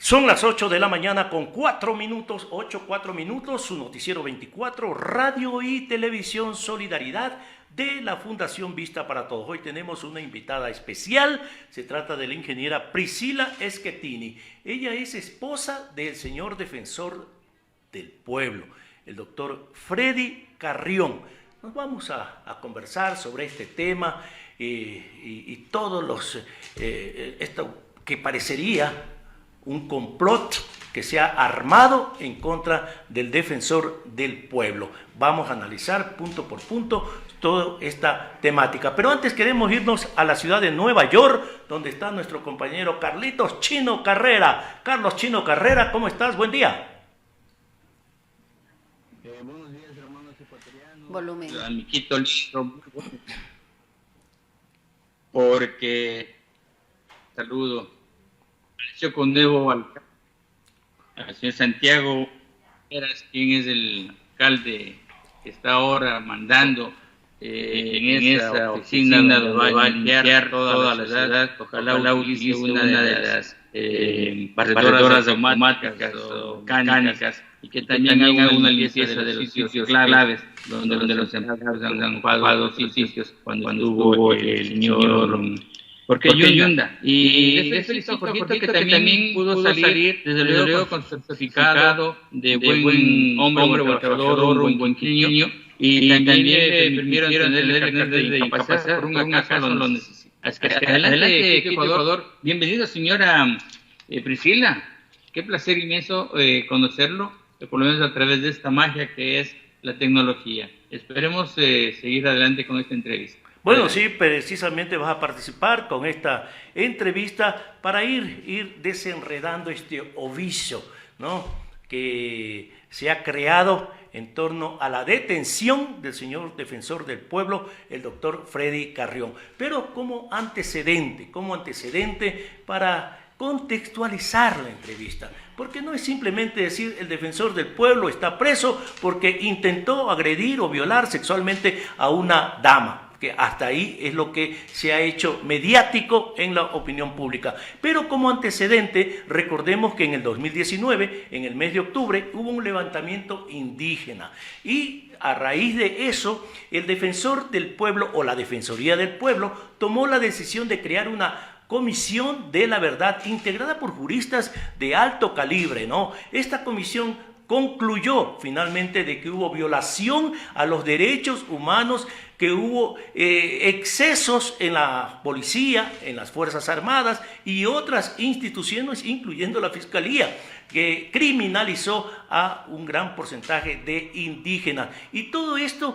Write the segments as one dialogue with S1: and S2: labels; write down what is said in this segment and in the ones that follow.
S1: Son las 8 de la mañana con 4 minutos, 4 minutos, su noticiero 24, Radio y Televisión Solidaridad de la Fundación Vista para Todos. Hoy tenemos una invitada especial, se trata de la ingeniera Priscila Schettini. Ella es esposa del señor defensor del pueblo, el doctor Freddy Carrión. Nos vamos a conversar sobre este tema y todos los, esto que parecería un complot que se ha armado en contra del defensor del pueblo. Vamos a analizar punto por punto toda esta temática. Pero antes queremos irnos a la ciudad de Nueva York, donde está nuestro compañero Carlitos Chino Carrera. Carlos Chino Carrera, ¿cómo estás? Buen día.
S2: Buenos días, hermanos ecuatorianos.
S3: Volumen.
S2: Amiguito listo. Porque saludo con nuevo al señor Santiago Eras, quien es el alcalde que está ahora mandando en esa oficina donde va a limpiar toda la ciudad. Ojalá utilice una de las barredoras automáticas o mecánicas y que también haga una limpieza de los sitios claves donde los empleados han ocupado sitios cuando hubo el señor porque Yunda. Y le felicito a Jorgito que también pudo salir desde luego con certificado de buen hombre, buen trabajador, un buen niño, y también le permitieron tener el carnet de incapacidad por un acaso lo necesita. Adelante, Ecuador. Bienvenida, señora Priscila. Qué placer inmenso conocerlo, por lo menos a través de esta magia que es la tecnología. Esperemos seguir adelante con esta entrevista.
S1: Bueno, sí, precisamente vas a participar con esta entrevista para ir desenredando este ovicio, ¿no?, que se ha creado en torno a la detención del señor defensor del pueblo, el doctor Freddy Carrión. Pero como antecedente para contextualizar la entrevista, porque no es simplemente decir el defensor del pueblo está preso porque intentó agredir o violar sexualmente a una dama, que hasta ahí es lo que se ha hecho mediático en la opinión pública. Pero como antecedente, recordemos que en el 2019, en el mes de octubre, hubo un levantamiento indígena y a raíz de eso, el defensor del pueblo o la Defensoría del Pueblo tomó la decisión de crear una Comisión de la Verdad integrada por juristas de alto calibre, ¿no? Esta comisión concluyó finalmente de que hubo violación a los derechos humanos, que hubo excesos en la policía, en las Fuerzas Armadas y otras instituciones, incluyendo la Fiscalía, que criminalizó a un gran porcentaje de indígenas. Y todo esto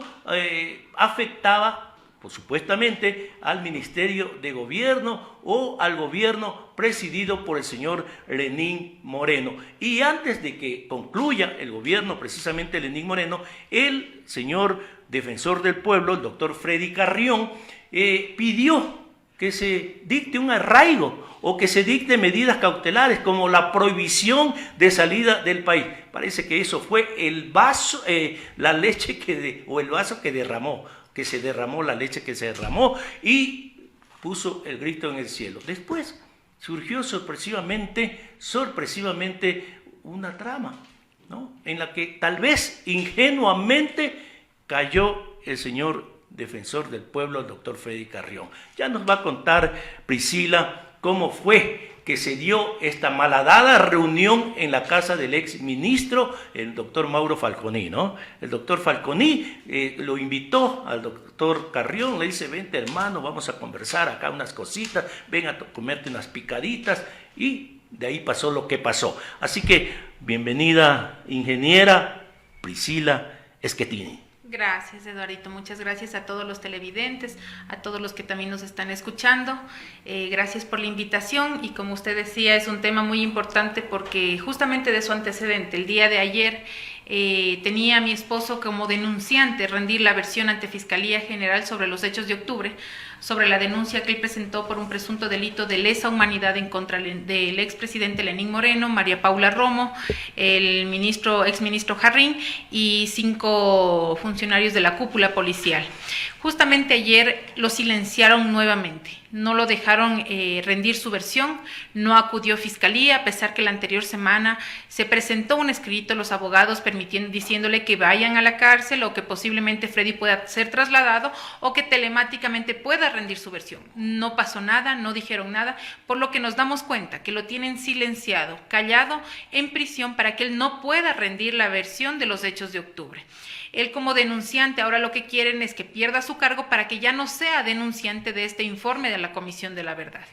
S1: afectaba, pues, supuestamente al Ministerio de Gobierno o al gobierno presidido por el señor Lenín Moreno. Y antes de que concluya el gobierno, precisamente Lenín Moreno, el señor defensor del pueblo, el doctor Freddy Carrión, pidió que se dicte un arraigo o que se dicte medidas cautelares como la prohibición de salida del país. Parece que eso fue el vaso, la leche o el vaso que se derramó la leche que se derramó y puso el grito en el cielo. Después surgió sorpresivamente una trama, ¿no?, en la que tal vez ingenuamente cayó el señor defensor del pueblo, el doctor Freddy Carrión. Ya nos va a contar Priscila cómo fue que se dio esta malhadada reunión en la casa del ex ministro, el doctor Mauro Falconi, ¿no? El doctor Falconi lo invitó al doctor Carrión, le dice: vente, hermano, vamos a conversar acá unas cositas, ven a comerte unas picaditas, y de ahí pasó lo que pasó. Así que bienvenida, ingeniera Priscila Schettini.
S3: Gracias, Eduardito. Muchas gracias a todos los televidentes, a todos los que también nos están escuchando. Gracias por la invitación y, como usted decía, es un tema muy importante porque justamente de su antecedente, el día de ayer tenía a mi esposo como denunciante rendir la versión ante Fiscalía General sobre los hechos de octubre, sobre la denuncia que él presentó por un presunto delito de lesa humanidad en contra del expresidente Lenín Moreno, María Paula Romo, el exministro Jarrín y 5 funcionarios de la cúpula policial. Justamente ayer lo silenciaron nuevamente. no lo dejaron rendir su versión, no acudió a fiscalía, a pesar que la anterior semana se presentó un escrito a los abogados diciéndole que vayan a la cárcel o que posiblemente Freddy pueda ser trasladado o que telemáticamente pueda rendir su versión. No pasó nada, no dijeron nada, por lo que nos damos cuenta que lo tienen silenciado, callado, en prisión para que él no pueda rendir la versión de los hechos de octubre. Él como denunciante ahora lo que quieren es que pierda su cargo para que ya no sea denunciante de este informe de la Comisión de la Verdad.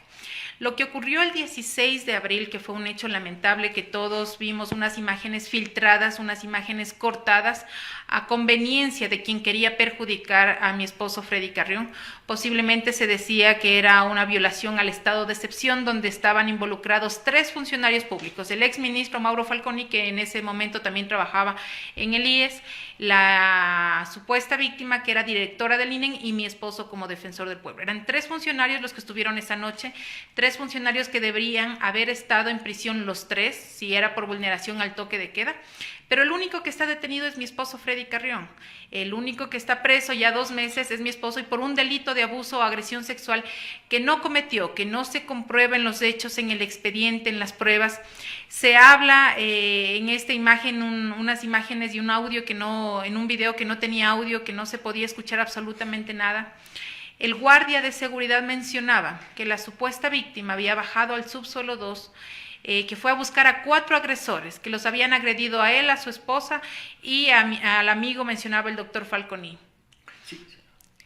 S3: Lo que ocurrió el 16 de abril, que fue un hecho lamentable, que todos vimos unas imágenes filtradas, unas imágenes cortadas a conveniencia de quien quería perjudicar a mi esposo Freddy Carrión. Posiblemente se decía que era una violación al estado de excepción, donde estaban involucrados 3 funcionarios públicos, el exministro Mauro Falconi, que en ese momento también trabajaba en el IES, la supuesta víctima, que era directora del INEN, y mi esposo como defensor del pueblo. Eran 3 funcionarios los que estuvieron esa noche, 3 funcionarios que deberían haber estado en prisión los 3, si era por vulneración al toque de queda, pero el único que está detenido es mi esposo Freddy Carrión. El único que está preso ya 2 meses es mi esposo, y por un delito de abuso o agresión sexual que no cometió, que no se comprueba en los hechos, en el expediente, en las pruebas. Se habla en esta imagen, unas imágenes y un audio que no, en un video que no tenía audio, que no se podía escuchar absolutamente nada. El guardia de seguridad mencionaba que la supuesta víctima había bajado al subsuelo 2, que fue a buscar a 4 agresores, que los habían agredido a él, a su esposa y al amigo, mencionaba el doctor Falconi.
S1: Sí.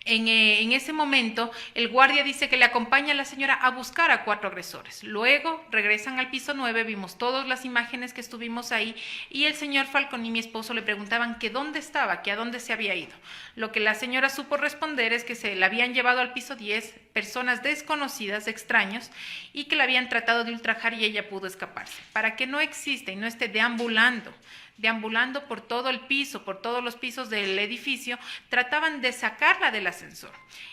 S3: En ese momento, el guardia dice que le acompaña a la señora a buscar a 4 agresores. Luego regresan al piso 9, vimos todas las imágenes que estuvimos ahí, y el señor Falconi y mi esposo le preguntaban que dónde estaba, que a dónde se había ido. Lo que la señora supo responder es que se la habían llevado al piso 10 personas desconocidas, extraños, y que la habían tratado de ultrajar y ella pudo escaparse. Para que no exista y no esté deambulando por todo el piso, por todos los pisos del edificio, trataban de sacarla del ascensor.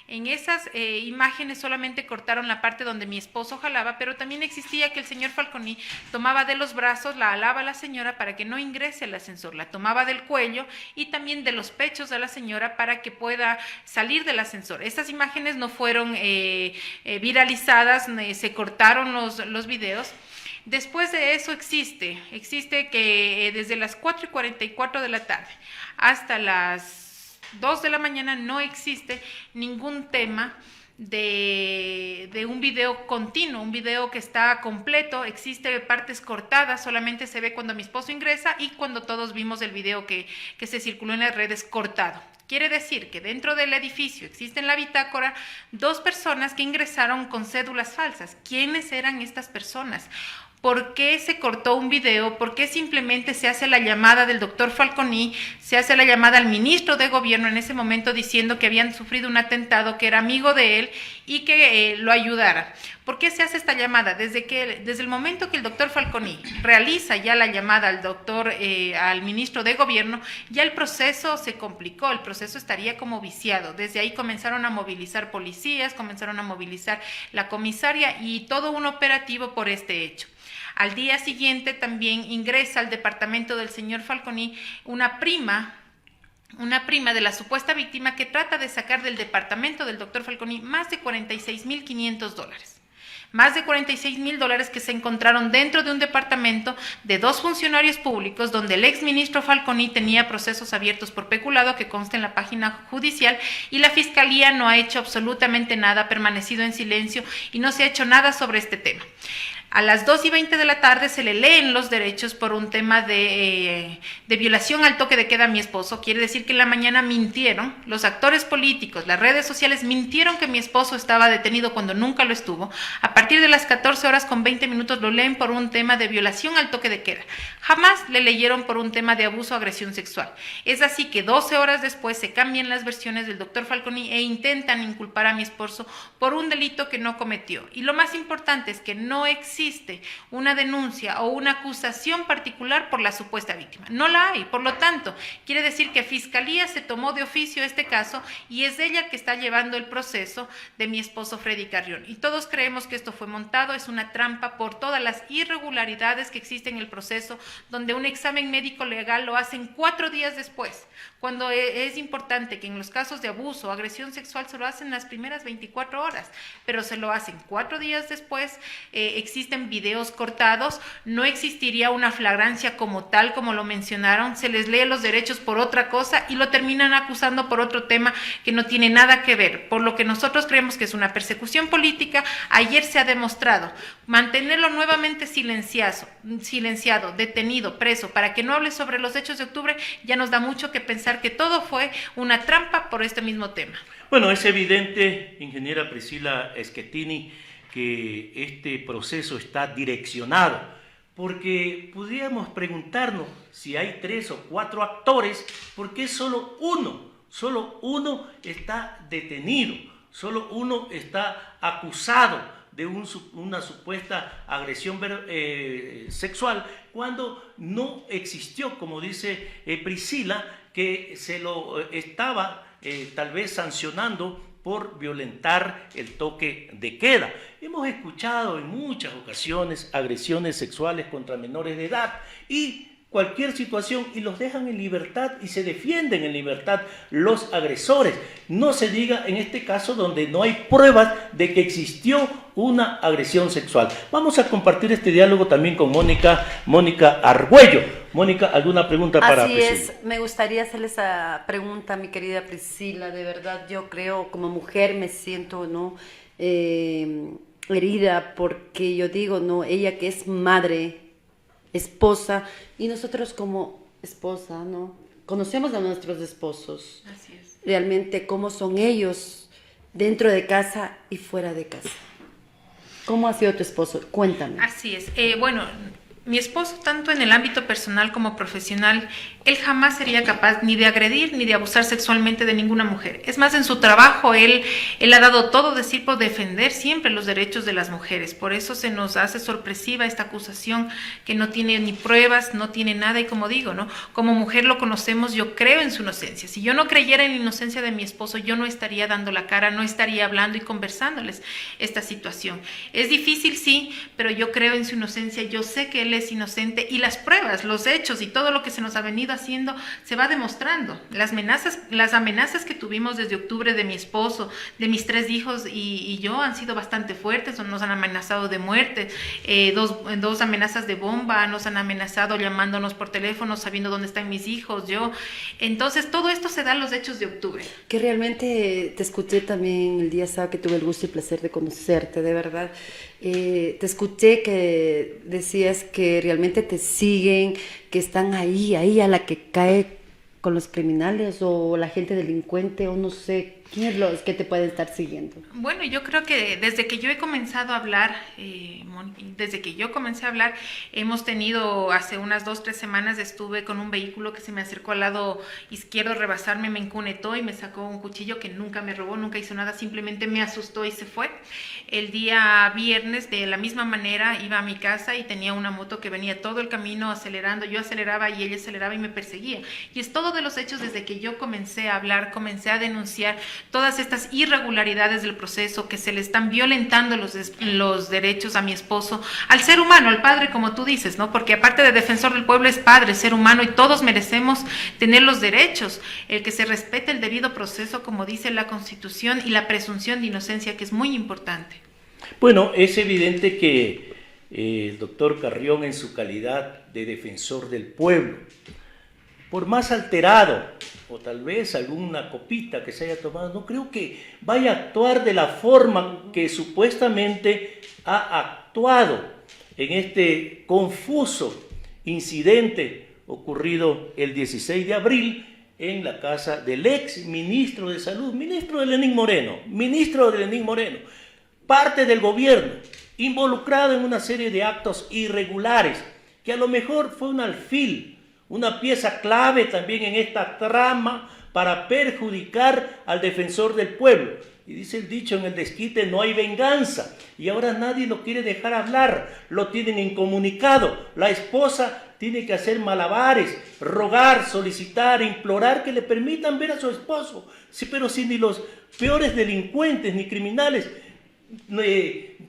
S3: En esas imágenes solamente cortaron la parte donde mi esposo jalaba, pero también existía que el señor Falconi tomaba de los brazos, la alaba a la señora para que no ingrese al ascensor, la tomaba del cuello y también de los pechos de la señora para que pueda salir del ascensor. Estas imágenes no fueron viralizadas, se cortaron los videos. Después de eso existe que desde las 4:44 de la tarde hasta las 2 de la mañana no existe ningún tema de un video continuo, un video que está completo. Existe partes cortadas, solamente se ve cuando mi esposo ingresa y cuando todos vimos el video que se circuló en las redes cortado. Quiere decir que dentro del edificio existe en la bitácora 2 personas que ingresaron con cédulas falsas. ¿Quiénes eran estas personas? ¿Por qué se cortó un video? ¿Por qué simplemente se hace la llamada del doctor Falconi, se hace la llamada al ministro de gobierno en ese momento diciendo que habían sufrido un atentado, que era amigo de él y que lo ayudara? ¿Por qué se hace esta llamada? Desde el momento que el doctor Falconi realiza ya la llamada al ministro de gobierno, ya el proceso se complicó, el proceso estaría como viciado. Desde ahí comenzaron a movilizar policías, comenzaron a movilizar la comisaria y todo un operativo por este hecho. Al día siguiente también ingresa al departamento del señor Falconi una prima de la supuesta víctima, que trata de sacar del departamento del doctor Falconi más de $46,500. Más de $46,000 que se encontraron dentro de un departamento de 2 funcionarios públicos, donde el exministro Falconi tenía procesos abiertos por peculado, que consta en la página judicial, y la fiscalía no ha hecho absolutamente nada, ha permanecido en silencio y no se ha hecho nada sobre este tema. A las 2:20 de la tarde se le leen los derechos por un tema de violación al toque de queda a mi esposo. Quiere decir que en la mañana mintieron, los actores políticos, las redes sociales mintieron que mi esposo estaba detenido cuando nunca lo estuvo. A partir de las 14:20 lo leen por un tema de violación al toque de queda. Jamás le leyeron por un tema de abuso o agresión sexual. Es así que 12 horas después se cambian las versiones del doctor Falconi e intentan inculpar a mi esposo por un delito que no cometió. Y lo más importante es que no existe existe una denuncia o una acusación particular por la supuesta víctima. No la hay. Por lo tanto, quiere decir que Fiscalía se tomó de oficio este caso y es ella que está llevando el proceso de mi esposo Freddy Carrión. Y todos creemos que esto fue montado, es una trampa por todas las irregularidades que existen en el proceso, donde un examen médico legal lo hacen 4 días después, cuando es importante que en los casos de abuso o agresión sexual se lo hacen las primeras 24 horas, pero se lo hacen 4 días después. Existen videos cortados, no existiría una flagrancia como tal, como lo mencionaron, se les lee los derechos por otra cosa y lo terminan acusando por otro tema que no tiene nada que ver, por lo que nosotros creemos que es una persecución política. Ayer se ha demostrado mantenerlo nuevamente silenciado, detenido, preso, para que no hable sobre los hechos de octubre, ya nos da mucho que pensar que todo fue una trampa por este mismo tema.
S1: Bueno, es evidente, ingeniera Priscila Schettini, que este proceso está direccionado, porque podríamos preguntarnos si hay 3 o 4 actores, ¿por qué solo uno está detenido? Solo uno está acusado de una supuesta agresión sexual, cuando no existió, como dice Priscila, que se lo estaba tal vez sancionando por violentar el toque de queda. Hemos escuchado en muchas ocasiones agresiones sexuales contra menores de edad y cualquier situación, y los dejan en libertad y se defienden en libertad los agresores. No se diga en este caso donde no hay pruebas de que existió una agresión sexual. Vamos a compartir este diálogo también con Mónica Argüello. Mónica, ¿alguna pregunta para Priscila?
S4: Así es, me gustaría hacerle esa pregunta a mi querida Priscila. De verdad, yo creo, como mujer me siento, ¿no?, herida, porque yo digo, no, ella que es madre, esposa, y nosotros como esposa, ¿no?, conocemos a nuestros esposos.
S3: Así es.
S4: Realmente cómo son ellos dentro de casa y fuera de casa. ¿Cómo ha sido tu esposo? Cuéntame.
S3: Así es. Bueno, mi esposo, tanto en el ámbito personal como profesional, él jamás sería capaz ni de agredir ni de abusar sexualmente de ninguna mujer. Es más, en su trabajo él ha dado todo de sí por defender siempre los derechos de las mujeres. Por eso se nos hace sorpresiva esta acusación que no tiene ni pruebas, no tiene nada. Y como digo, ¿no?, como mujer lo conocemos, yo creo en su inocencia. Si yo no creyera en la inocencia de mi esposo, yo no estaría dando la cara, no estaría hablando y conversándoles esta situación. Es difícil, sí, pero yo creo en su inocencia, yo sé que él es inocente, y las pruebas, los hechos y todo lo que se nos ha venido haciendo se va demostrando. Las amenazas que tuvimos desde octubre de mi esposo, de mis 3 hijos y yo, han sido bastante fuertes. Nos han amenazado de muerte, dos amenazas de bomba, nos han amenazado llamándonos por teléfono, sabiendo dónde están mis hijos, yo. Entonces todo esto se da en los hechos de octubre.
S4: Que realmente te escuché también el día sábado, que tuve el gusto y placer de conocerte, de verdad. Te escuché que decías que realmente te siguen, que están ahí a la que cae con los criminales o la gente delincuente, o no sé, ¿quién es los que te pueden estar siguiendo?
S3: Bueno, yo creo que desde que yo he comenzado a hablar, hemos tenido, hace unas 2-3 semanas estuve con un vehículo que se me acercó al lado izquierdo a rebasarme, me encunetó y me sacó un cuchillo que nunca me robó, nunca hizo nada, simplemente me asustó y se fue. El día viernes, de la misma manera, iba a mi casa y tenía una moto que venía todo el camino acelerando, yo aceleraba y ella aceleraba y me perseguía. Y es todo de los hechos desde que yo comencé a hablar, comencé a denunciar todas estas irregularidades del proceso, que se le están violentando los derechos a mi esposo, al ser humano, al padre, como tú dices, ¿no? Porque aparte de defensor del pueblo, es padre, ser humano, y todos merecemos tener los derechos, el que se respete el debido proceso, como dice la Constitución, y la presunción de inocencia, que es muy importante.
S1: Bueno, es evidente que el doctor Carrión, en su calidad de defensor del pueblo, por más alterado, o tal vez alguna copita que se haya tomado, no creo que vaya a actuar de la forma que supuestamente ha actuado en este confuso incidente ocurrido el 16 de abril en la casa del ex ministro de Salud, ministro de Lenín Moreno, parte del gobierno, involucrado en una serie de actos irregulares, que a lo mejor fue un alfil, una pieza clave también en esta trama para perjudicar al defensor del pueblo. Y dice el dicho, en el desquite no hay venganza. Y ahora nadie lo quiere dejar hablar, lo tienen incomunicado. La esposa tiene que hacer malabares, rogar, solicitar, implorar que le permitan ver a su esposo. Sí, pero si ni los peores delincuentes ni criminales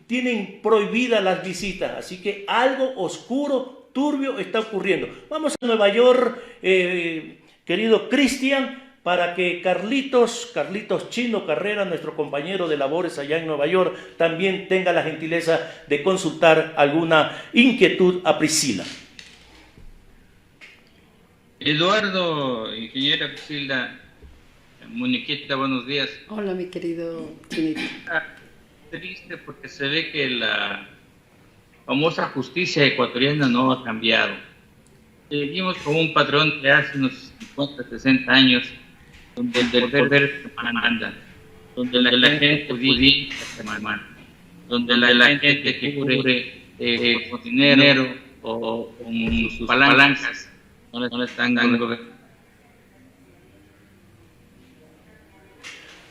S1: tienen prohibidas las visitas. Así que algo oscuro, turbio está ocurriendo. Vamos a Nueva York, querido Cristian, para que Carlitos Chino Carrera, nuestro compañero de labores allá en Nueva York, también tenga la gentileza de consultar alguna inquietud a Priscila.
S2: Eduardo, ingeniera Priscila, Moniquita, buenos días.
S4: Hola, mi querido Chinito.
S2: Triste porque se ve que la famosa justicia ecuatoriana no ha cambiado. Seguimos con un patrón de hace unos 50, 60 años, donde el poder se manda, donde la gente pudiente se manda, donde la gente que cubre con dinero o con sus palancas no le están dando.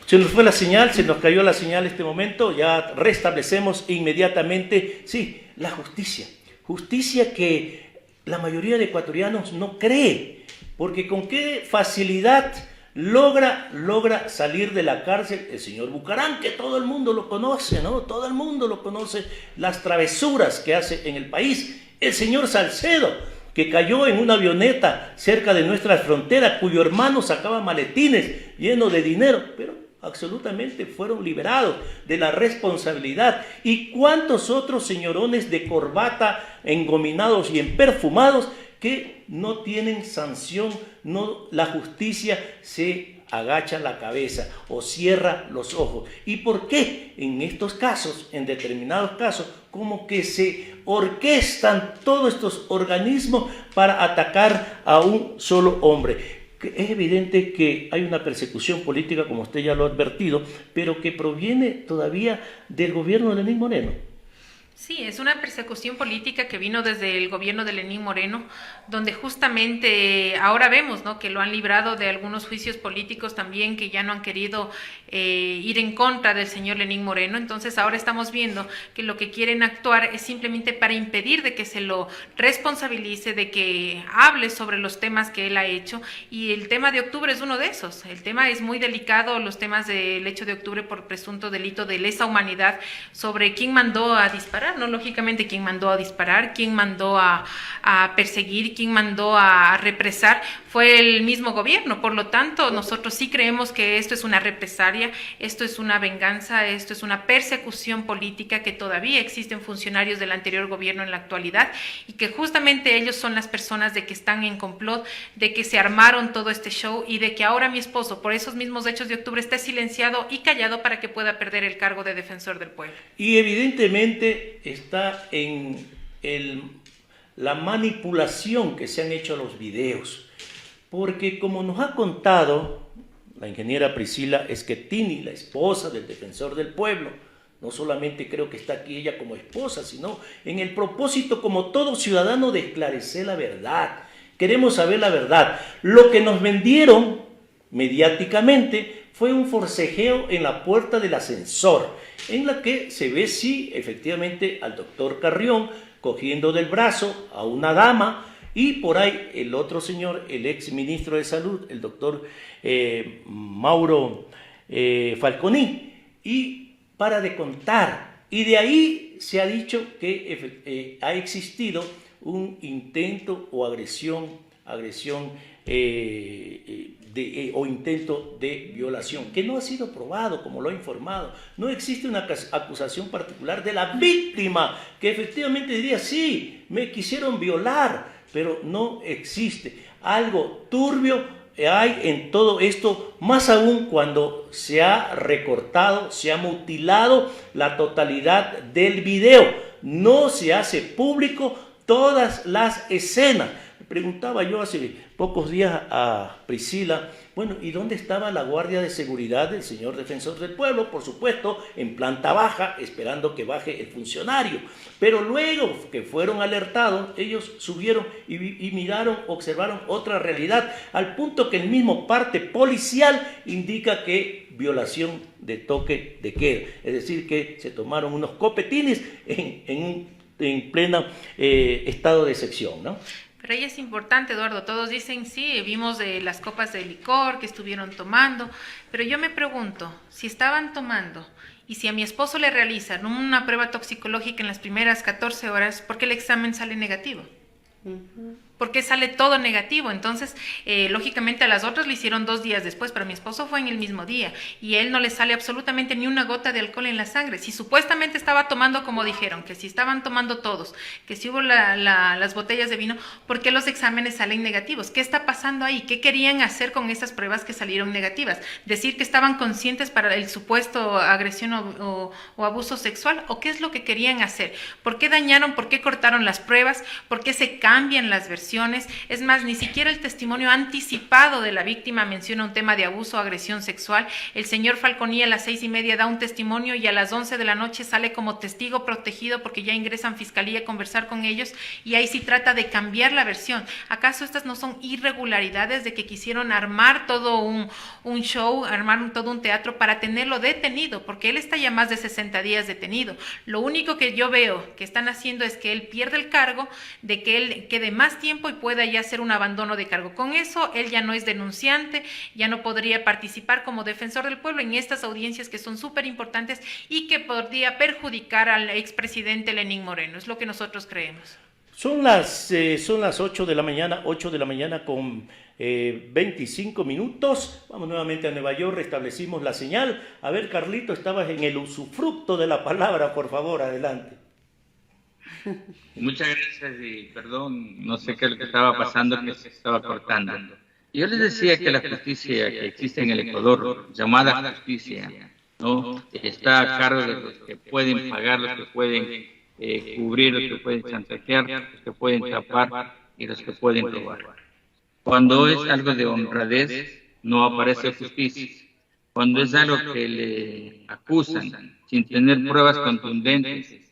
S1: Se nos fue la señal, se nos cayó la señal en este momento, ya restablecemos inmediatamente, sí, la justicia que la mayoría de ecuatorianos no cree, porque con qué facilidad logra salir de la cárcel el señor Bucaram, que todo el mundo lo conoce, ¿no? Todo el mundo lo conoce, las travesuras que hace en el país, el señor Salcedo, que cayó en una avioneta cerca de nuestra frontera, cuyo hermano sacaba maletines llenos de dinero, pero absolutamente fueron liberados de la responsabilidad. ¿Y cuántos otros señorones de corbata, engominados y emperfumados, que no tienen sanción? No, la justicia se agacha la cabeza o cierra los ojos. ¿Y por qué en estos casos, en determinados casos, como que se orquestan todos estos organismos para atacar a un solo hombre? Es evidente que hay una persecución política, como usted ya lo ha advertido, pero que proviene todavía del gobierno de Lenín Moreno.
S3: Sí, es una persecución política que vino desde el gobierno de Lenín Moreno, donde justamente ahora vemos, ¿no?, que lo han librado de algunos juicios políticos también, que ya no han querido ir en contra del señor Lenín Moreno. Entonces ahora estamos viendo que lo que quieren actuar es simplemente para impedir de que se lo responsabilice, de que hable sobre los temas que él ha hecho, y el tema de octubre es uno de esos. El tema es muy delicado, los temas del hecho de octubre por presunto delito de lesa humanidad, sobre quién mandó a disparar, ¿no? Lógicamente, quién mandó a disparar, quién mandó a perseguir, quién mandó a represar, fue el mismo gobierno. Por lo tanto, nosotros sí creemos que esto es una represalia, esto es una venganza, esto es una persecución política, que todavía existen funcionarios del anterior gobierno en la actualidad, y que justamente ellos son las personas de que están en complot, de que se armaron todo este show, y de que ahora mi esposo, por esos mismos hechos de octubre, está silenciado y callado para que pueda perder el cargo de defensor del pueblo.
S1: Y evidentemente está en la manipulación que se han hecho a los videos, porque como nos ha contado la ingeniera Priscila Schettini, la esposa del defensor del pueblo, no solamente creo que está aquí ella como esposa, sino en el propósito, como todo ciudadano, de esclarecer la verdad. Queremos saber la verdad. Lo que nos vendieron mediáticamente fue un forcejeo en la puerta del ascensor, en la que se ve, sí, efectivamente, al doctor Carrión cogiendo del brazo a una dama, y por ahí el otro señor, el ex ministro de Salud, el doctor Mauro Falconi, y para de contar. Y de ahí se ha dicho que ha existido un intento o agresión o intento de violación, que no ha sido probado, como lo ha informado. No existe una acusación particular de la víctima, que efectivamente diría, sí, me quisieron violar, pero no existe. Algo turbio hay en todo esto, más aún cuando se ha recortado, se ha mutilado la totalidad del video. No se hace público todas las escenas. Preguntaba yo hace pocos días a Priscila, bueno, ¿y dónde estaba la guardia de seguridad del señor defensor del pueblo? Por supuesto, en planta baja, esperando que baje el funcionario. Pero luego que fueron alertados, ellos subieron y miraron, observaron otra realidad, al punto que el mismo parte policial indica que violación de toque de queda. Es decir, que se tomaron unos copetines en pleno estado de excepción, ¿no?
S3: Pero ahí es importante, Eduardo, todos dicen, sí, vimos de las copas de licor que estuvieron tomando, pero yo me pregunto, si estaban tomando y si a mi esposo le realizan una prueba toxicológica en las primeras 14 horas, ¿por qué el examen sale negativo? ¿Por qué sale todo negativo? Entonces, lógicamente a las otras le hicieron 2 días después, pero a mi esposo fue en el mismo día y a él no le sale absolutamente ni una gota de alcohol en la sangre. Si supuestamente estaba tomando, como dijeron, que si estaban tomando todos, que si hubo las botellas de vino, ¿por qué los exámenes salen negativos? ¿Qué está pasando ahí? ¿Qué querían hacer con esas pruebas que salieron negativas? ¿Decir que estaban conscientes para el supuesto agresión o abuso sexual? ¿O qué es lo que querían hacer? ¿Por qué dañaron? ¿Por qué cortaron las pruebas? ¿Por qué se cambian las versiones? Es más, ni siquiera el testimonio anticipado de la víctima menciona un tema de abuso o agresión sexual. El señor Falconía a las 6:30 da un testimonio y a las 11 de la noche sale como testigo protegido porque ya ingresan fiscalía a conversar con ellos y ahí sí trata de cambiar la versión. ¿Acaso estas no son irregularidades de que quisieron armar todo un show, armar todo un teatro para tenerlo detenido? Porque él está ya más de 60 días detenido. Lo único que yo veo que están haciendo es que él pierde el cargo, de que él quede más tiempo y pueda ya hacer un abandono de cargo. Con eso, él ya no es denunciante, ya no podría participar como defensor del pueblo en estas audiencias que son súper importantes y que podría perjudicar al expresidente Lenín Moreno. Es lo que nosotros creemos.
S1: Son las 8 de la mañana con 25 minutos. Vamos nuevamente a Nueva York, restablecimos la señal. A ver, Carlito, estabas en el usufructo de la palabra, por favor, adelante.
S2: Muchas gracias y perdón, no sé qué es lo que estaba pasando, que se estaba cortando. Yo les decía que la justicia que existe en el Ecuador, llamada justicia, ¿no?, está a cargo de los que pueden pagar, los que pueden cubrir, los que pueden chantajear, los que pueden tapar y los que pueden robar. Cuando es algo de honradez, no aparece justicia. Cuando es algo que le acusan sin tener pruebas contundentes,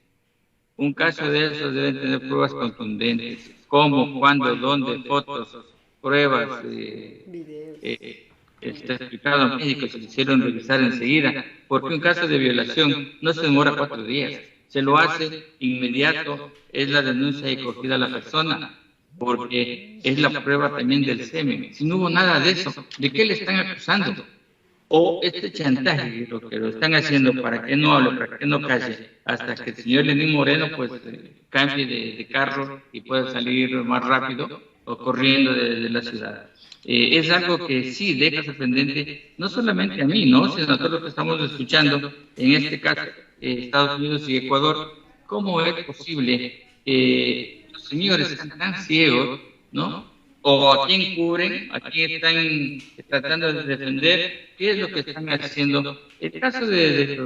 S2: un caso de esos debe tener pruebas contundentes, cómo, cuándo, dónde, fotos, pruebas, está explicado a médicos, se hicieron revisar enseguida, porque un caso de violación no se demora 4 días, se lo hace inmediato, es la denuncia y cogida a la persona, porque es la prueba también del semen. Si no hubo nada de eso, ¿de qué le están acusando? O este chantaje, lo que lo están haciendo para que no hable, para que no calle, hasta que el señor Lenín Moreno pues cambie de carro y pueda salir más rápido o corriendo de la ciudad. Es algo que sí deja sorprendente, no solamente a mí, ¿no?, sino a todos los que estamos escuchando, en este caso Estados Unidos y Ecuador. ¿Cómo es posible que los señores están tan ciegos, ¿no?, o a quién cubren, a quién están tratando de defender, qué es lo que están haciendo? El caso de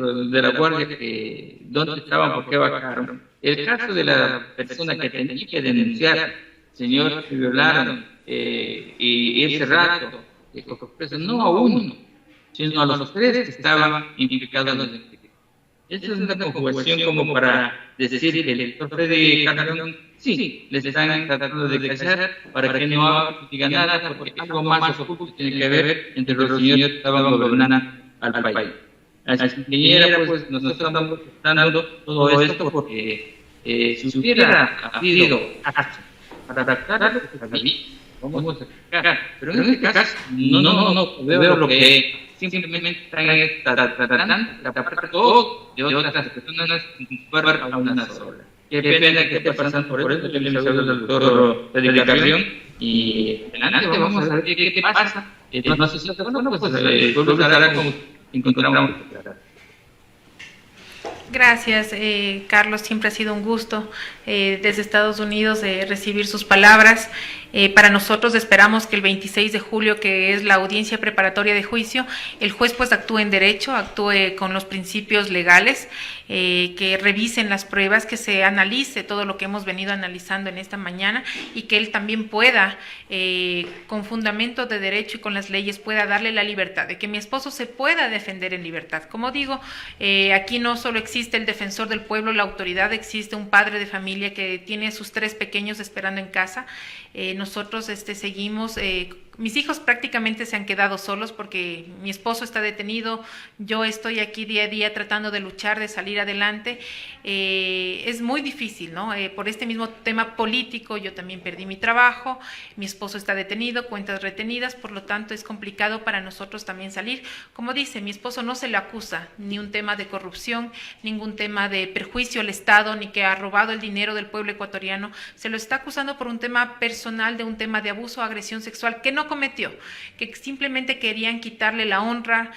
S2: la guardia, que dónde estaban, por qué bajaron, el caso de la persona que tenía que denunciar, señor, que violaron, y ese rato, no a uno, sino a los 3 que estaban implicados en el delito. Esa es una conjugación como para decir que el doctor Freddy Calderón, sí, les están tratando de callar para que no diga nada, porque algo más oculto tiene que ver entre los señores que estaban gobernando al país. Así que pues nosotros estamos dando todo esto porque si hubiera habido para adaptar vamos a explicar, pero en este caso no veo lo que simplemente están tratando de tapar todo de otras personas a una sola. Qué pena que esté pasando por eso, yo le aviso al doctor de Carrión y adelante vamos a ver qué pasa. No sé si bueno, pues solo hará como encontramos.
S3: Gracias, Carlos, siempre ha sido un gusto desde Estados Unidos recibir sus palabras. Para nosotros esperamos que el 26 de julio, que es la audiencia preparatoria de juicio, el juez pues actúe en derecho, actúe con los principios legales, que revisen las pruebas, que se analice todo lo que hemos venido analizando en esta mañana y que él también pueda, con fundamento de derecho y con las leyes, pueda darle la libertad, de que mi esposo se pueda defender en libertad. Como digo, aquí no solo existe el defensor del pueblo, la autoridad, existe un padre de familia que tiene sus 3 pequeños esperando en casa. Nosotros seguimos mis hijos prácticamente se han quedado solos porque mi esposo está detenido, yo estoy aquí día a día tratando de luchar, de salir adelante. Es muy difícil, ¿no? Por este mismo tema político, yo también perdí mi trabajo, mi esposo está detenido, cuentas retenidas, por lo tanto es complicado para nosotros también salir. Como dice, mi esposo no se le acusa ni un tema de corrupción, ningún tema de perjuicio al Estado, ni que ha robado el dinero del pueblo ecuatoriano. Se lo está acusando por un tema personal, de un tema de abuso o agresión sexual que no cometió, que simplemente querían quitarle la honra,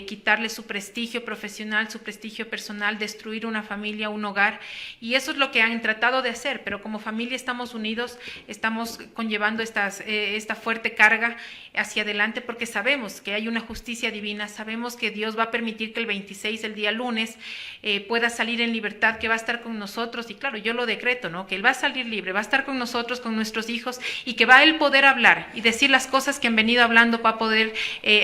S3: quitarle su prestigio profesional, su prestigio personal, destruir una familia, un hogar, y eso es lo que han tratado de hacer, pero como familia estamos unidos, estamos conllevando esta fuerte carga hacia adelante porque sabemos que hay una justicia divina, sabemos que Dios va a permitir que el 26, el día lunes, pueda salir en libertad, que va a estar con nosotros, y claro, yo lo decreto, ¿no? Que Él va a salir libre, va a estar con nosotros, con nuestros hijos, y que va a Él poder hablar y decir las cosas que han venido hablando, para poder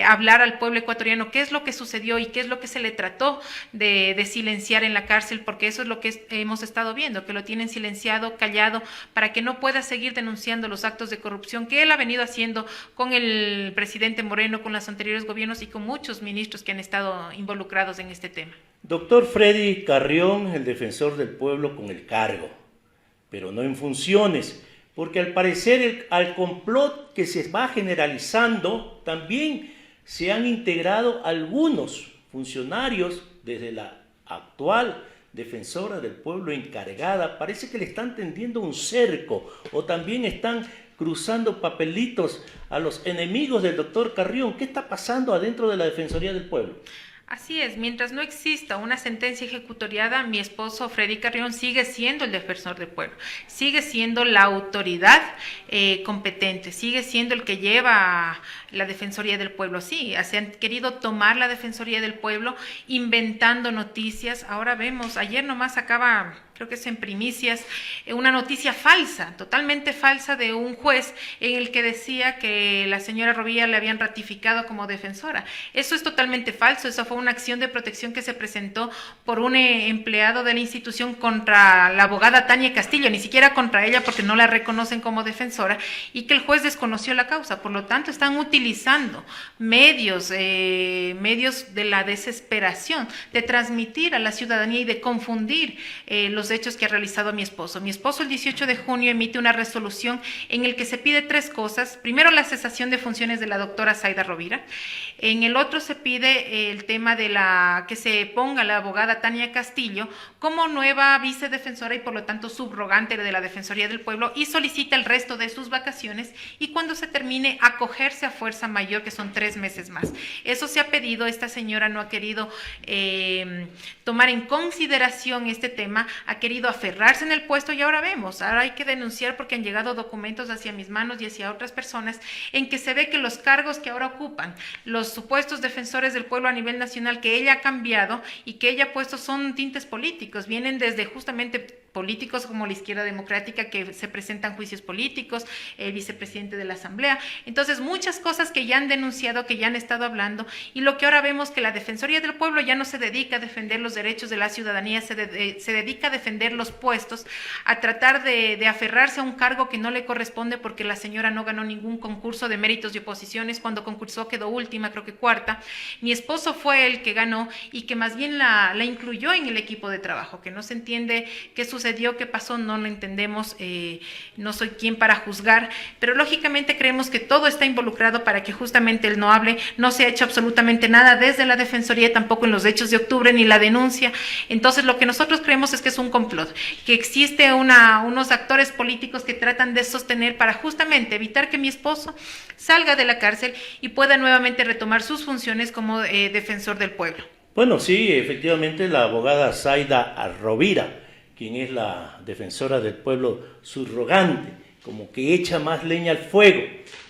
S3: hablar al pueblo ecuatoriano qué es lo que sucedió y qué es lo que se le trató de silenciar en la cárcel, porque eso es lo que hemos estado viendo, que lo tienen silenciado, callado, para que no pueda seguir denunciando los actos de corrupción que él ha venido haciendo con el presidente Moreno, con los anteriores gobiernos y con muchos ministros que han estado involucrados en este tema.
S1: Doctor Freddy Carrión, el defensor del pueblo con el cargo, pero no en funciones, porque al parecer al complot que se va generalizando también se han integrado algunos funcionarios desde la actual defensora del pueblo encargada. Parece que le están tendiendo un cerco o también están cruzando papelitos a los enemigos del doctor Carrión. ¿Qué está pasando adentro de la Defensoría del Pueblo?
S3: Así es, mientras no exista una sentencia ejecutoriada, mi esposo Freddy Carrión sigue siendo el defensor del pueblo, sigue siendo la autoridad competente, sigue siendo el que lleva la Defensoría del Pueblo. Sí, se han querido tomar la Defensoría del Pueblo inventando noticias. Ahora vemos, ayer nomás acaba, creo que es en primicias, una noticia falsa, totalmente falsa, de un juez en el que decía que la señora Rovira le habían ratificado como defensora. Eso es totalmente falso, eso fue una acción de protección que se presentó por un empleado de la institución contra la abogada Tania Castillo, ni siquiera contra ella porque no la reconocen como defensora, y que el juez desconoció la causa. Por lo tanto, están utilizando medios de la desesperación, de transmitir a la ciudadanía y de confundir los hechos que ha realizado mi esposo. Mi esposo el 18 de junio emite una resolución en el que se pide tres cosas. Primero, la cesación de funciones de la doctora Zaida Rovira. En el otro se pide el tema de que se ponga la abogada Tania Castillo como nueva vicedefensora y por lo tanto subrogante de la Defensoría del Pueblo, y solicita el resto de sus vacaciones y cuando se termine acogerse a fuerza mayor, que son 3 meses más. Eso se ha pedido, esta señora no ha querido tomar en consideración este tema, ha querido aferrarse en el puesto y ahora vemos, ahora hay que denunciar porque han llegado documentos hacia mis manos y hacia otras personas en que se ve que los cargos que ahora ocupan los supuestos defensores del pueblo a nivel nacional que ella ha cambiado y que ella ha puesto son tintes políticos, vienen desde justamente políticos como la Izquierda Democrática que se presentan juicios políticos, el vicepresidente de la Asamblea. Entonces, muchas cosas que ya han denunciado, que ya han estado hablando, y lo que ahora vemos que la Defensoría del Pueblo ya no se dedica a defender los derechos de la ciudadanía, se dedica a defender los puestos, a tratar de aferrarse a un cargo que no le corresponde porque la señora no ganó ningún concurso de méritos y oposiciones. Cuando concursó quedó última, creo que cuarta. Mi esposo fue el que ganó y que más bien la incluyó en el equipo de trabajo, que no se entiende qué sucedió, qué pasó, no lo entendemos, no soy quien para juzgar, pero lógicamente creemos que todo está involucrado para que justamente él no hable. No se ha hecho absolutamente nada desde la Defensoría, tampoco en los hechos de octubre, ni la denuncia. Entonces lo que nosotros creemos es que es un complot, que existe unos actores políticos que tratan de sostener para justamente evitar que mi esposo salga de la cárcel y pueda nuevamente retomar sus funciones como defensor del pueblo.
S1: Bueno, sí, efectivamente la abogada Zaida Rovira, quien es la defensora del pueblo subrogante, como que echa más leña al fuego,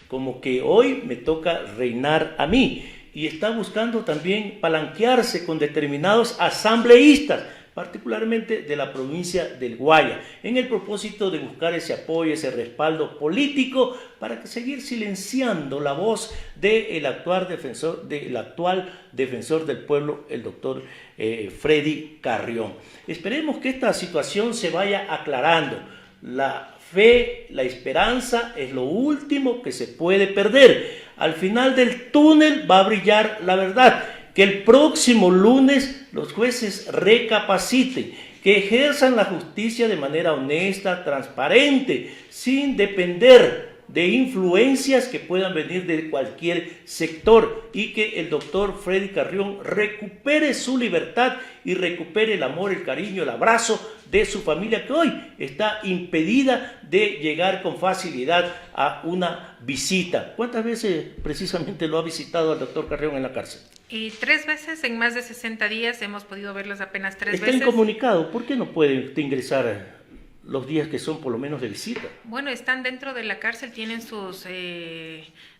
S1: como que hoy me toca reinar a mí, y está buscando también palanquearse con determinados asambleístas, particularmente de la provincia del Guaya, en el propósito de buscar ese apoyo, ese respaldo político para seguir silenciando la voz del actual defensor del pueblo, el doctor Freddy Carrión. Esperemos que esta situación se vaya aclarando. La fe, la esperanza es lo último que se puede perder. Al final del túnel va a brillar la verdad. Que el próximo lunes los jueces recapaciten, que ejerzan la justicia de manera honesta, transparente, sin depender de influencias que puedan venir de cualquier sector, y que el doctor Freddy Carrión recupere su libertad y recupere el amor, el cariño, el abrazo de su familia, que hoy está impedida de llegar con facilidad a una visita. ¿Cuántas veces precisamente lo ha visitado el doctor Carrión en la cárcel?
S3: Y 3 veces en más de 60 días, hemos podido verlos apenas 3 veces.
S1: Está incomunicado, ¿por qué no puede usted ingresar los días que son por lo menos de visita?
S3: Bueno, están dentro de la cárcel, tienen sus,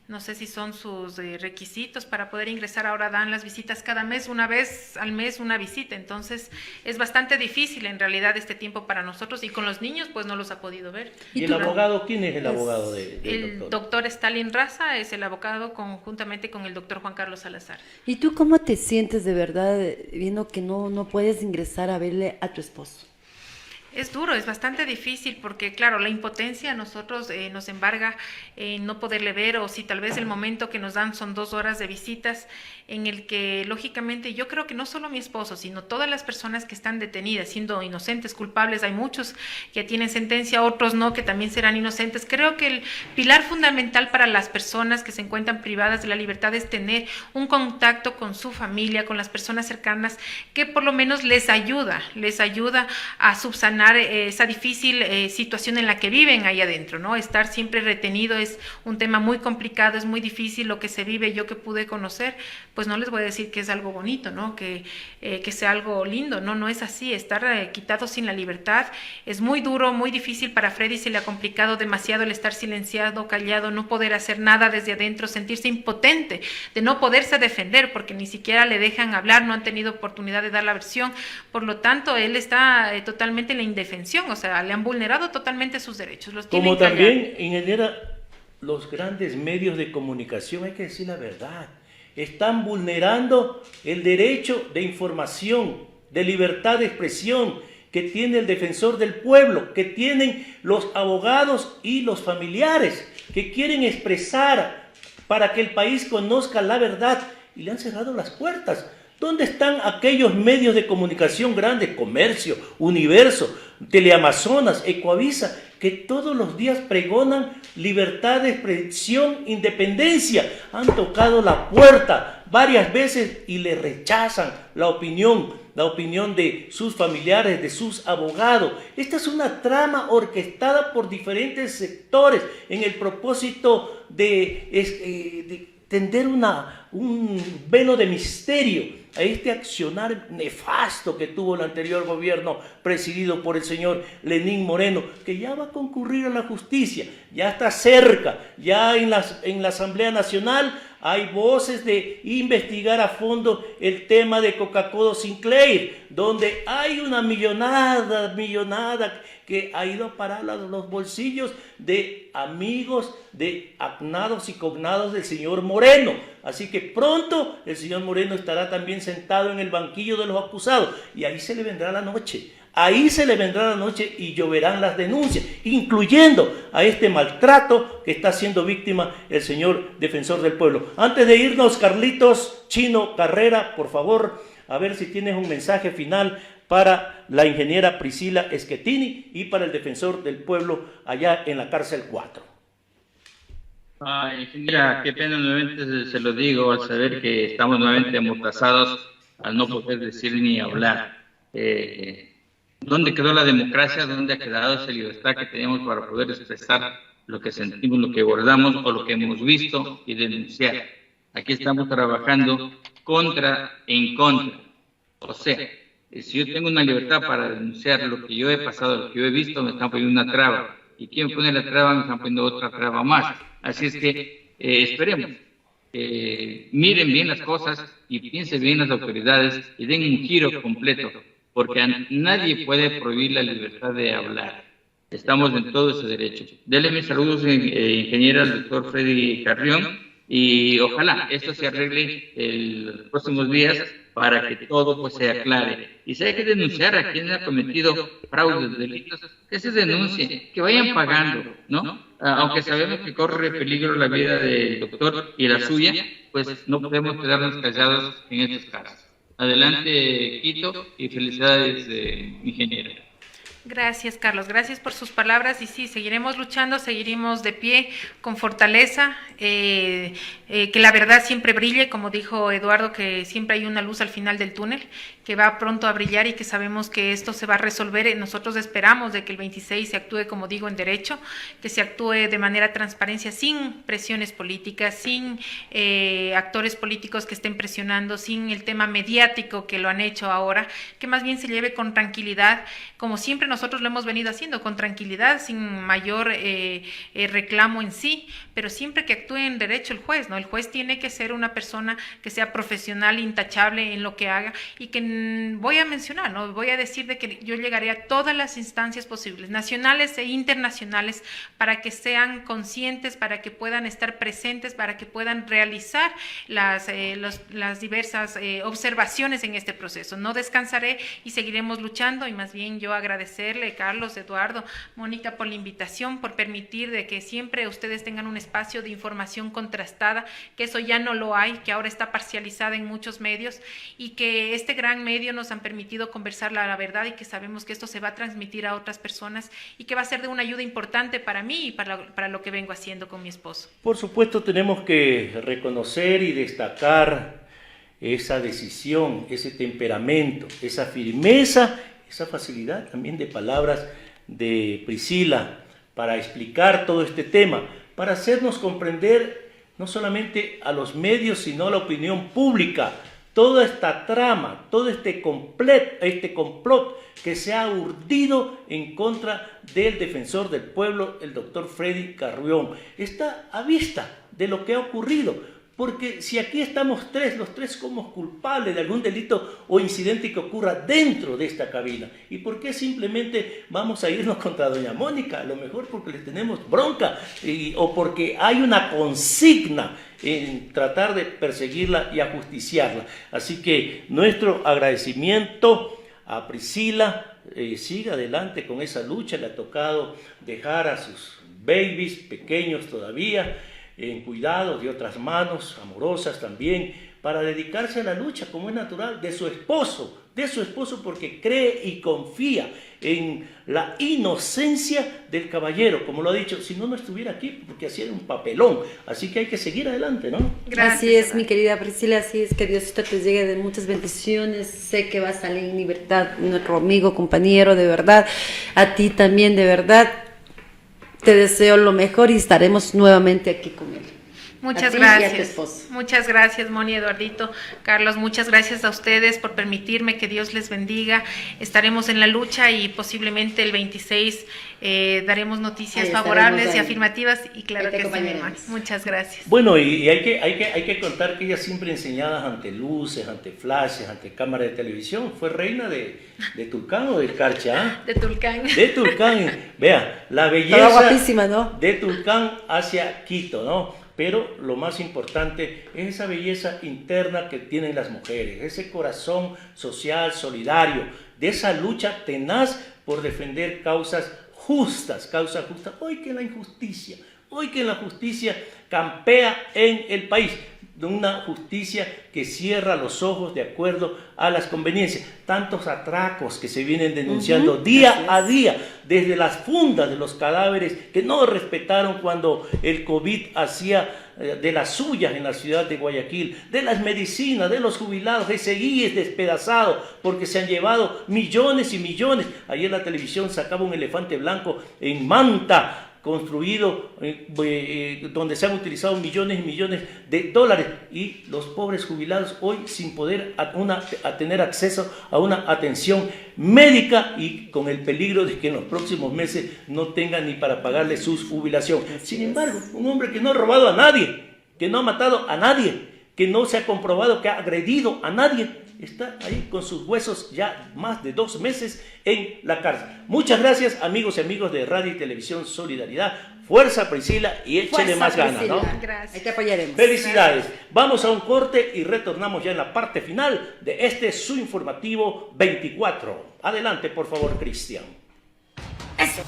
S3: no sé si son sus requisitos para poder ingresar. Ahora dan las visitas cada mes, una vez al mes una visita, entonces es bastante difícil en realidad este tiempo para nosotros, y con los niños pues no los ha podido ver.
S1: ¿Y el abogado? ¿Quién es el abogado del
S3: El doctor Stalin Raza es el abogado conjuntamente con el doctor Juan Carlos Salazar.
S4: ¿Y tú cómo te sientes de verdad viendo que no puedes ingresar a verle a tu esposo?
S3: Es duro, es bastante difícil porque, claro, la impotencia a nosotros nos embarga no poderle ver, o si tal vez el momento que nos dan son 2 horas de visitas, en el que, lógicamente, yo creo que no solo mi esposo, sino todas las personas que están detenidas, siendo inocentes, culpables, hay muchos que tienen sentencia, otros no, que también serán inocentes. Creo que el pilar fundamental para las personas que se encuentran privadas de la libertad es tener un contacto con su familia, con las personas cercanas, que por lo menos les ayuda a subsanar esa difícil situación en la que viven ahí adentro, ¿no? Estar siempre retenido es un tema muy complicado, es muy difícil lo que se vive. Yo que pude conocer, pues no les voy a decir que es algo bonito, ¿no? Que sea algo lindo, no es así. Estar quitado sin la libertad es muy duro, muy difícil. Para Freddy se le ha complicado demasiado el estar silenciado, callado, no poder hacer nada desde adentro, sentirse impotente, de no poderse defender, porque ni siquiera le dejan hablar, no han tenido oportunidad de dar la versión. Por lo tanto, él está totalmente en la indefensión, o sea, le han vulnerado totalmente sus derechos. Los
S1: como también, ingeniera, los grandes medios de comunicación, hay que decir la verdad, están vulnerando el derecho de información, de libertad de expresión que tiene el defensor del pueblo, que tienen los abogados y los familiares, que quieren expresar para que el país conozca la verdad, y le han cerrado las puertas. ¿Dónde están aquellos medios de comunicación grandes, Comercio, Universo, Teleamazonas, Ecoavisa, que todos los días pregonan libertad de expresión, independencia? Han tocado la puerta varias veces y le rechazan la opinión de sus familiares, de sus abogados. Esta es una trama orquestada por diferentes sectores en el propósito de tender un velo de misterio a este accionar nefasto que tuvo el anterior gobierno presidido por el señor Lenín Moreno, que ya va a concurrir a la justicia, ya está cerca, ya en la Asamblea Nacional hay voces de investigar a fondo el tema de Coca-Cola Sinclair, donde hay una millonada que ha ido a parar a los bolsillos de amigos, de agnados y cognados del señor Moreno. Así que pronto el señor Moreno estará también sentado en el banquillo de los acusados, y ahí se le vendrá la noche. Ahí se le vendrá la noche y lloverán las denuncias, incluyendo a este maltrato que está siendo víctima el señor defensor del pueblo. Antes de irnos, Carlitos Chino Carrera, por favor, a ver si tienes un mensaje final para la ingeniera Priscila Schettini y para el defensor del pueblo allá en la cárcel 4.
S2: Ingeniera, qué pena nuevamente se lo digo al saber que estamos nuevamente amordazados al no poder decir ni hablar. ¿Dónde quedó la democracia? ¿Dónde ha quedado esa libertad que tenemos para poder expresar lo que sentimos, lo que guardamos o lo que hemos visto y denunciar? Aquí estamos trabajando contra e en contra. O sea, si yo tengo una libertad para denunciar lo que yo he pasado, lo que yo he visto, me están poniendo una traba. Y quien pone la traba, me están poniendo otra traba más. Así es que esperemos. Miren bien las cosas y piensen bien las autoridades y den un giro completo, porque nadie puede prohibir la libertad de hablar. Estamos en todo ese derecho. Dele mis saludos, ingeniera, al doctor Freddy Carrión, y ojalá esto se arregle en los próximos días para que todo pues, se aclare. Y si hay que denunciar a quien ha cometido fraudes, delitos, que se denuncie, que vayan pagando, ¿no? Aunque sabemos que corre peligro la vida del doctor y la suya, pues no podemos quedarnos callados en estos casos. Adelante, Quito, y felicidades, ingeniera.
S3: Gracias, Carlos. Gracias por sus palabras. Y sí, seguiremos luchando, seguiremos de pie con fortaleza, que la verdad siempre brille, como dijo Eduardo, que siempre hay una luz al final del túnel, que va pronto a brillar y que sabemos que esto se va a resolver. Nosotros esperamos de que el 26 se actúe, como digo, en derecho, que se actúe de manera transparencia, sin presiones políticas, sin actores políticos que estén presionando, sin el tema mediático que lo han hecho ahora, que más bien se lleve con tranquilidad, como siempre nosotros lo hemos venido haciendo, con tranquilidad, sin mayor reclamo en sí, pero siempre que actúe en derecho el juez, ¿no? El juez tiene que ser una persona que sea profesional, intachable en lo que haga, y que voy a mencionar, ¿no? Voy a decir de que yo llegaré a todas las instancias posibles, nacionales e internacionales, para que sean conscientes, para que puedan estar presentes, para que puedan realizar las diversas observaciones en este proceso. No descansaré y seguiremos luchando, y más bien yo agradecerle, Carlos, Eduardo, Mónica, por la invitación, por permitir de que siempre ustedes tengan un espacio de información contrastada, que eso ya no lo hay, que ahora está parcializada en muchos medios, y que este gran medio nos han permitido conversar la verdad, y que sabemos que esto se va a transmitir a otras personas y que va a ser de una ayuda importante para mí y para lo que vengo haciendo con mi esposo.
S1: Por supuesto, tenemos que reconocer y destacar esa decisión, ese temperamento, esa firmeza, esa facilidad también de palabras de Priscila para explicar todo este tema, para hacernos comprender no solamente a los medios, sino a la opinión pública, toda esta trama, todo este complot que se ha urdido en contra del defensor del pueblo, el doctor Freddy Carrión. Está a vista de lo que ha ocurrido, porque si aquí estamos los tres somos culpables de algún delito o incidente que ocurra dentro de esta cabina. ¿Y por qué simplemente vamos a irnos contra doña Mónica? A lo mejor porque le tenemos bronca o porque hay una consigna en tratar de perseguirla y ajusticiarla. Así que nuestro agradecimiento a Priscila, siga adelante con esa lucha. Le ha tocado dejar a sus babies pequeños todavía en cuidado de otras manos amorosas también, para dedicarse a la lucha, como es natural, de su esposo, porque cree y confía en la inocencia del caballero, como lo ha dicho, si no, no estuviera aquí, porque hacía un papelón. Así que hay que seguir adelante, ¿no?
S4: Gracias, así es, mi querida Priscila, así es, que Diosito te llegue de muchas bendiciones. Sé que va a salir en libertad nuestro amigo, compañero, de verdad, a ti también, de verdad. Te deseo lo mejor y estaremos nuevamente aquí con él.
S3: Muchas gracias. Muchas gracias, Moni, Eduardito, Carlos, muchas gracias a ustedes por permitirme, que Dios les bendiga. Estaremos en la lucha y posiblemente el 26 daremos noticias favorables y afirmativas, y claro que sí, muchas gracias.
S1: Bueno, y hay que contar que ella siempre enseñada ante luces, ante flashes, ante cámaras de televisión. Fue reina de Tulcán o del Carcha.
S3: De Tulcán.
S1: De Tulcán. Vea, la belleza
S4: guapísima, ¿no?
S1: De Tulcán hacia Quito, ¿no? Pero lo más importante es esa belleza interna que tienen las mujeres, ese corazón social, solidario, de esa lucha tenaz por defender causas justas. Hoy que la justicia campea en el país, de una justicia que cierra los ojos de acuerdo a las conveniencias. Tantos atracos que se vienen denunciando día a día, desde las fundas de los cadáveres que no respetaron cuando el COVID hacía de las suyas en la ciudad de Guayaquil, de las medicinas, de los jubilados, de seguir despedazados porque se han llevado millones y millones. Ayer la televisión sacaba un elefante blanco en Manta, construido, donde se han utilizado millones y millones de dólares, y los pobres jubilados hoy sin poder a tener acceso a una atención médica, y con el peligro de que en los próximos meses no tengan ni para pagarle su jubilación. Sin embargo, un hombre que no ha robado a nadie, que no ha matado a nadie, que no se ha comprobado que ha agredido a nadie, está ahí con sus huesos ya más de 2 meses en la cárcel. Muchas gracias, amigos y amigos de Radio y Televisión Solidaridad. Fuerza, Priscila, y échele más ganas, ¿no?
S3: Gracias.
S4: Ahí te apoyaremos.
S1: Felicidades. Vamos a un corte y retornamos ya en la parte final de este su informativo 24. Adelante, por favor, Cristian.
S4: Eso.